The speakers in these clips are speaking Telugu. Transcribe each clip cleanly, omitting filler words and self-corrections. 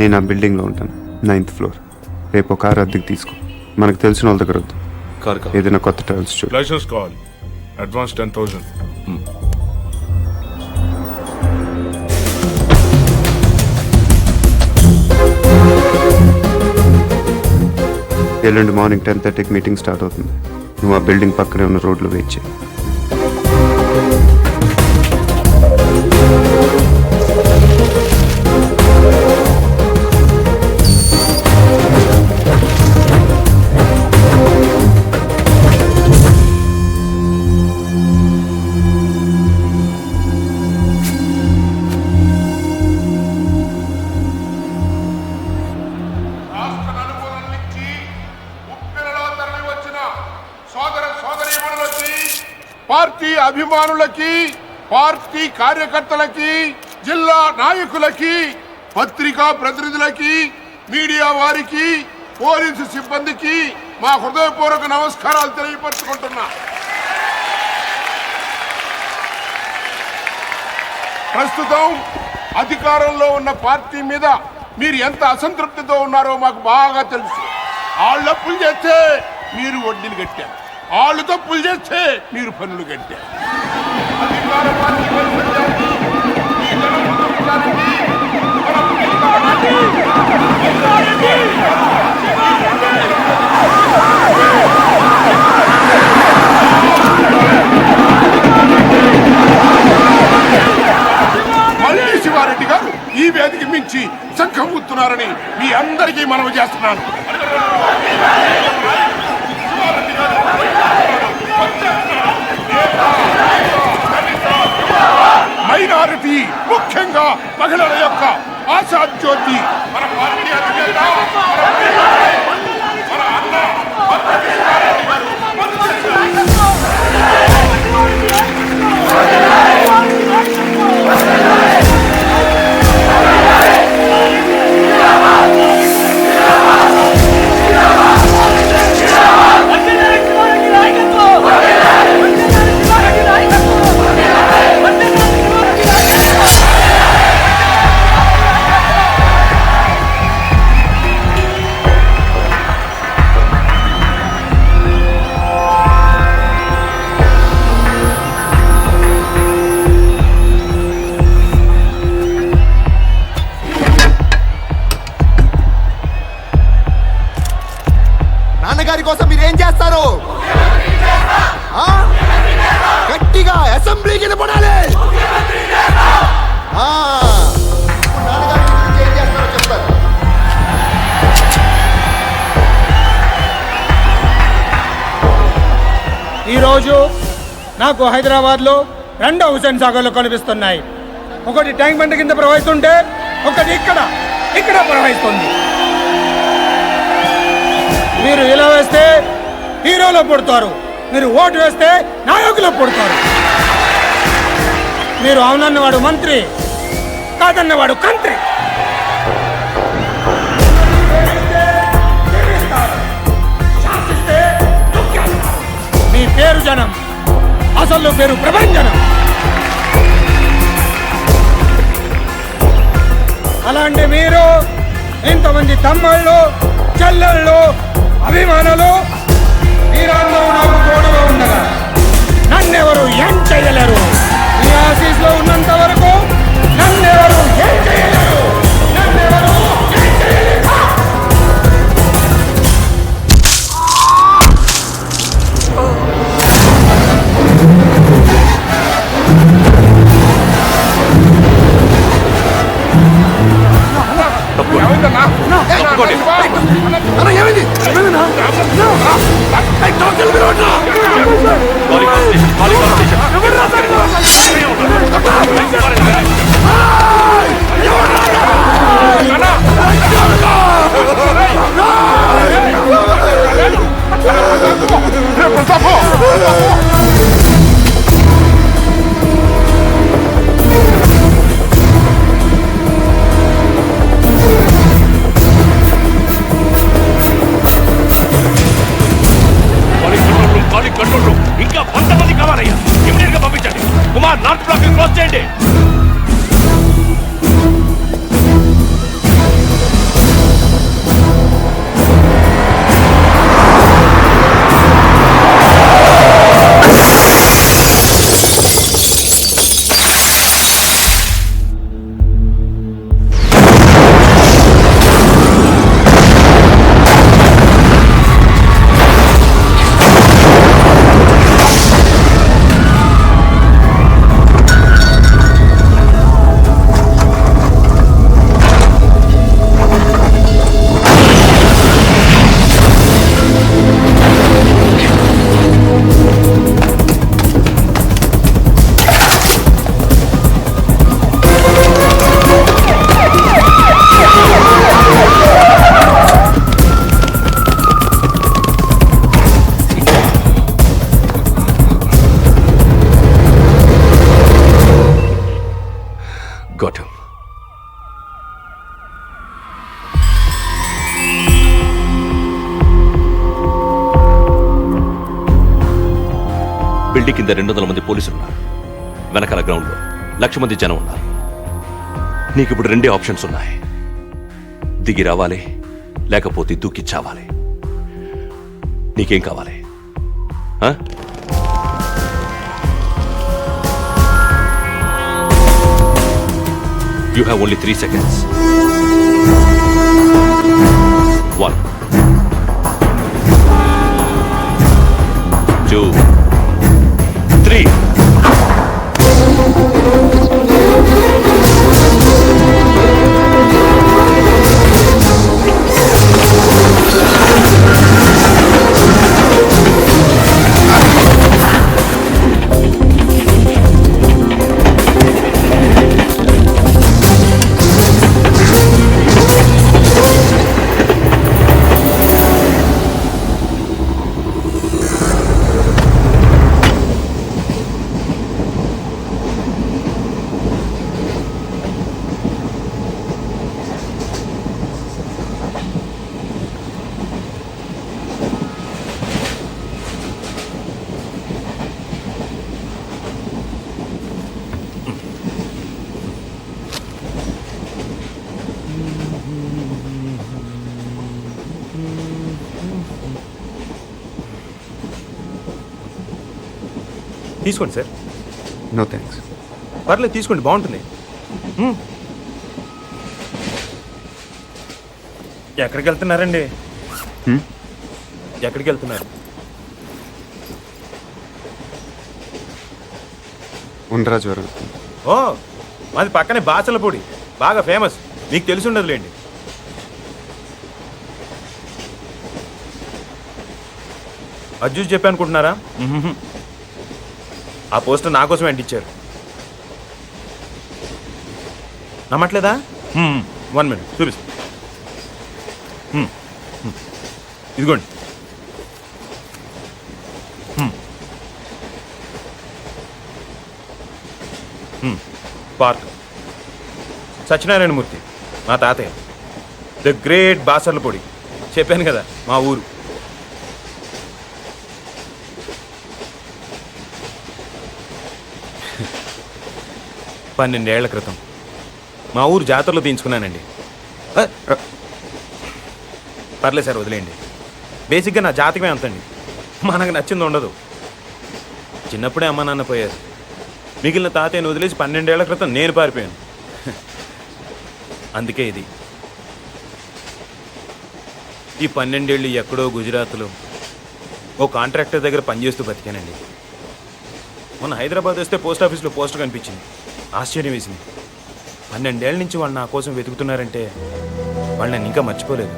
నేను ఆ బిల్డింగ్లో ఉంటాను, 9th ఫ్లోర్. రేపు కార్ అద్దెకి తీసుకో. మనకు తెలిసిన వాళ్ళ దగ్గర వద్దు. ఏదైనా కొత్త ట్రావెల్స్ చూడు. లైసెన్స్ కావాలి, అడ్వాన్స్ 10,000. ఎల్లుండి మార్నింగ్ 10:30కి మీటింగ్ స్టార్ట్ అవుతుంది. నువ్వు ఆ బిల్డింగ్ పక్కనే ఉన్న రోడ్లో వెయిట్ చేయి. పార్టీ అభిమానులకి, పార్టీ కార్యకర్తలకి, జిల్లా నాయకులకి, పత్రికా ప్రతినిధులకి, మీడియా వారికి, పోలీసు సిబ్బందికి మా హృదయపూర్వక నమస్కారాలు తెలియపరుచుకుంటున్నా. ప్రస్తుతం అధికారంలో ఉన్న పార్టీ మీద మీరు ఎంత అసంతృప్తితో ఉన్నారో మాకు బాగా తెలుసు. వాళ్ళు అప్పులు చేస్తే మీరు వడ్డీలు కట్టారు, వాళ్ళు తప్పులు చేస్తే మీరు పనులు కట్టారు. అధికార పార్టీ మల్లి శివారెడ్డి గారు ఈ వేదిక మించి శంఖం గుర్తున్నారని మీ అందరికీ మనవి చేస్తున్నాను. మైనారిటీ, ముఖ్యంగా మహిళల యొక్క ఆశాజ్యోతి మన పార్టీ అధినేత మన అన్న నాన్నగారి కోసం మీరు ఏం చేస్తారు? గట్టిగా అసెంబ్లీకి నిలబడాలి. నాన్నగారి గురించి ఏం చేస్తారో చెప్తారు. ఈరోజు నాకు హైదరాబాద్లో 2 హుసేన్ సాగర్లు కనిపిస్తున్నాయి. ఒకటి ట్యాంక్ బండ్ కింద ప్రవహిస్తుంటే, ఒకటి ఇక్కడ ప్రవహిస్తుంది. మీరు ఇలా వేస్తే హీరోలో పుడతారు, మీరు ఓటు వేస్తే నాయకులో పుడతారు. మీరు అవునన్నవాడు మంత్రి, కాదన్నవాడు కంత్రి. మీ పేరు జనం, అసలు పేరు ప్రభంజనం. అలాంటి మీరు ఇంతమంది తమ్ముళ్ళు, చెల్లెళ్ళు, అభిమానులు మీరందరూ నాకు తోడుగా ఉండగా నన్నెవరు ఏం చేయలేరు. మీ ఆఫీస్లో ఉన్నంత వరకు నన్నెవరు ఏం చేయలేరు. నన్నెవరు ఏం చేయలేరు. ఏమైంది? Got him. బిల్డింగ్ కింద 200 మంది పోలీసులు ఉన్నారు. వెనకాల గ్రౌండ్లో 1,00,000 మంది జనం ఉన్నారు. నీకు ఇప్పుడు 2 ఆప్షన్స్ ఉన్నాయి. దిగి రావాలి, లేకపోతే దూకి చావాలి. నీకేం కావాలి? You have only 3 seconds. 1, 2, 3. తీసుకోండి సార్. No thanks. పర్లేదు తీసుకోండి, బాగుంటుంది. ఎక్కడికి వెళ్తున్నారండి? ఎక్కడికి వెళ్తున్నారు? ఉండరాజవరం. ఓ, మాది పక్కనే బాచలపూడి, బాగా ఫేమస్. మీకు తెలిసి ఉండదులేండి. అది చూసి చెప్పానుకుంటున్నారా? ఆ పోస్టర్ నా కోసం అంటించారు. నమ్మట్లేదా? 1 మినిట్ చూపిస్తా. ఇదిగోండి. పార్క్ సత్యనారాయణమూర్తి మా తాతయ్య, ద గ్రేట్ బాసర్లపొడి. చెప్పాను కదా మా ఊరు. పన్నెండేళ్ల క్రితం మా ఊరు జాతరలో తీయించుకున్నానండి. పర్లేదు సార్, వదిలేయండి. బేసిక్గా నా జాతకమే అంతండి. మనకు నచ్చింది ఉండదు. చిన్నప్పుడే అమ్మ నాన్న పోయారు. మిగిలిన తాతయ్యను వదిలేసి 12 ఏళ్ల క్రితం నేను పారిపోయాను. అందుకే ఇది. ఈ 12 ఏళ్ళు ఎక్కడో గుజరాత్లో ఓ కాంట్రాక్టర్ దగ్గర పనిచేస్తూ బతికానండి. మొన్న హైదరాబాద్ వస్తే పోస్ట్ ఆఫీస్లో పోస్టర్ కనిపించింది. ఆశ్చర్యం వేసింది. 12 ఏళ్ళ నుంచి వాళ్ళు నా కోసం వెతుకుతున్నారంటే వాళ్ళు నన్ను ఇంకా మర్చిపోలేదు.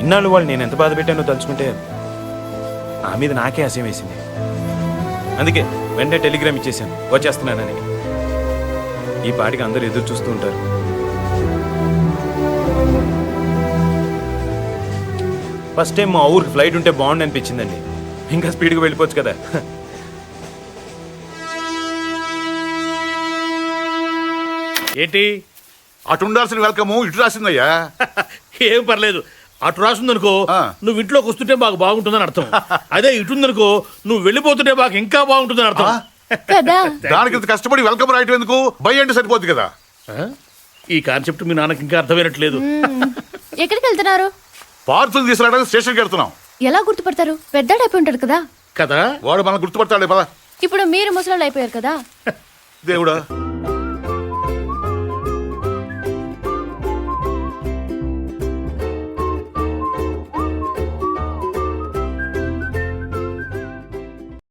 ఇన్నాళ్ళు వాళ్ళు నేను ఎంత బాధ పెట్టానో తలుచుకుంటే నా మీద నాకే అసహ్యం వేసింది. అందుకే వెంటనే టెలిగ్రామ్ ఇచ్చేసాను వచ్చేస్తున్నానని. ఈ పాటికి అందరూ ఎదురు చూస్తూ ఉంటారు. ఫస్ట్ టైం మా ఊరికి ఫ్లైట్ ఉంటే బాగుండు అనిపించిందండి. ఇంకా స్పీడ్గా వెళ్ళిపోవచ్చు కదా. ఏంటి అటు ఉండాల్సిన వెల్కమ్ ఇటు రాసిందయ్యా. ఏం పర్లేదు, అటు రాసిందనుకో నువ్వు ఇంట్లోకి వస్తుంటే మాకు బాగుంటుందని అర్థం. అదే ఇటుందనుకో నువ్వు వెళ్ళిపోతుంటే మాకు ఇంకా బాగుంటుందని అర్థం కదా. దానికి ఇంత కష్టపడి వెల్కమ్ రాయటం ఎందుకు? బై అంటే సరిపోద్ది కదా. ఈ కాన్సెప్ట్ మీ నాన్నకి ఇంకా అర్థమైనట్లేదు. ఎక్కడికి వెళ్తున్నారు? పార్సల్ తీసుకురావడానికి స్టేషన్కి వెళ్తున్నాం. ఎలా గుర్తుపడతారు? పెద్దడైపోయి ఉంటాడు కదా. కదా, వాడు మనం గుర్తుపడతాడే పదా. ఇప్పుడు మీరు ముసలాళ్ళు అయిపోయారు కదా. దేవుడా,